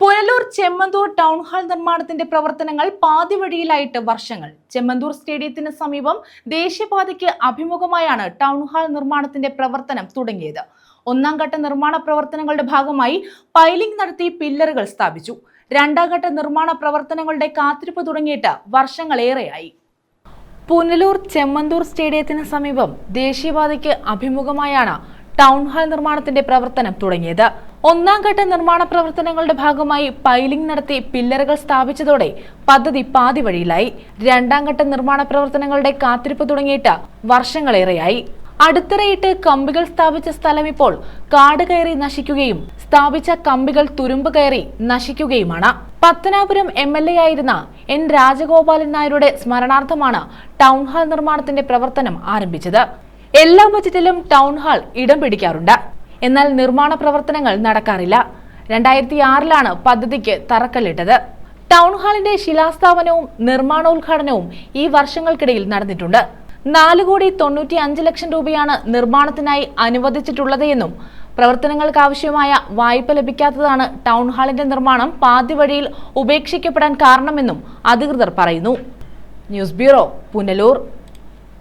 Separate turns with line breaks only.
Punalur Chemmanthoor town hall നിർമ്മാണത്തിന്റെ പ്രവർത്തനങ്ങൾ പാതിവഴിയിലായിട്ട് വർഷങ്ങൾ. ചെമ്മന്തൂർ സ്റ്റേഡിയത്തിന് സമീപം ദേശീയപാതയ്ക്ക് അഭിമുഖമായാണ് ടൗൺ ഹാൾ നിർമ്മാണത്തിന്റെ പ്രവർത്തനം തുടങ്ങിയത്. ഒന്നാം ഘട്ട നിർമ്മാണ പ്രവർത്തനങ്ങളുടെ ഭാഗമായി പൈലിംഗ് നടത്തി പില്ലറുകൾ സ്ഥാപിച്ചു. രണ്ടാം ഘട്ട നിർമ്മാണ പ്രവർത്തനങ്ങളുടെ കാത്തിരിപ്പ് തുടങ്ങിയിട്ട് വർഷങ്ങളേറെയായി. പുനലൂർ ചെമ്മന്തൂർ സ്റ്റേഡിയത്തിന് സമീപം ദേശീയപാതയ്ക്ക് അഭിമുഖമായാണ് ടൗൺ ഹാൾ നിർമ്മാണത്തിന്റെ പ്രവർത്തനം തുടങ്ങിയത്. ഒന്നാം ഘട്ട നിർമ്മാണ പ്രവർത്തനങ്ങളുടെ ഭാഗമായി പൈലിംഗ് നടത്തി പില്ലറുകൾ സ്ഥാപിച്ചതോടെ പദ്ധതി പാതിവഴിയിലായി. രണ്ടാം ഘട്ട നിർമ്മാണ പ്രവർത്തനങ്ങളുടെ കാത്തിരിപ്പ് തുടങ്ങിയിട്ട് വർഷങ്ങളേറെയായി. അടിത്തറയിട്ട് കമ്പികൾ സ്ഥാപിച്ച സ്ഥലം ഇപ്പോൾ കാട് കയറി നശിക്കുകയും സ്ഥാപിച്ച കമ്പികൾ തുരുമ്പ് കയറി നശിക്കുകയുമാണ്. പത്തനാപുരം MLA ആയിരുന്ന N രാജഗോപാലൻ നായരുടെ സ്മരണാർത്ഥമാണ് ടൗൺ ഹാൾ നിർമ്മാണത്തിന്റെ പ്രവർത്തനം ആരംഭിച്ചത്. എല്ലാ ബജറ്റിലും ടൗൺ ഹാൾ ഇടം പിടിക്കാറുണ്ട്. എന്നാൽ നിർമ്മാണ പ്രവർത്തനങ്ങൾ നടക്കാറില്ല. 2006 പദ്ധതിക്ക് തറക്കല്ലിട്ടത്. ടൗൺ ഹാളിന്റെ ശിലാസ്ഥാപനവും നിർമ്മാണോദ്ഘാടനവും ഈ വർഷങ്ങൾക്കിടയിൽ നടന്നിട്ടുണ്ട്. 4,95,00,000 രൂപയാണ് നിർമ്മാണത്തിനായി അനുവദിച്ചിട്ടുള്ളത് എന്നും പ്രവർത്തനങ്ങൾക്കാവശ്യമായ വായ്പ ലഭിക്കാത്തതാണ് ടൗൺ ഹാളിന്റെ നിർമ്മാണം പാതിവഴിയിൽ ഉപേക്ഷിക്കപ്പെടാൻ കാരണമെന്നും അധികൃതർ പറയുന്നു. News bureau, Punalur.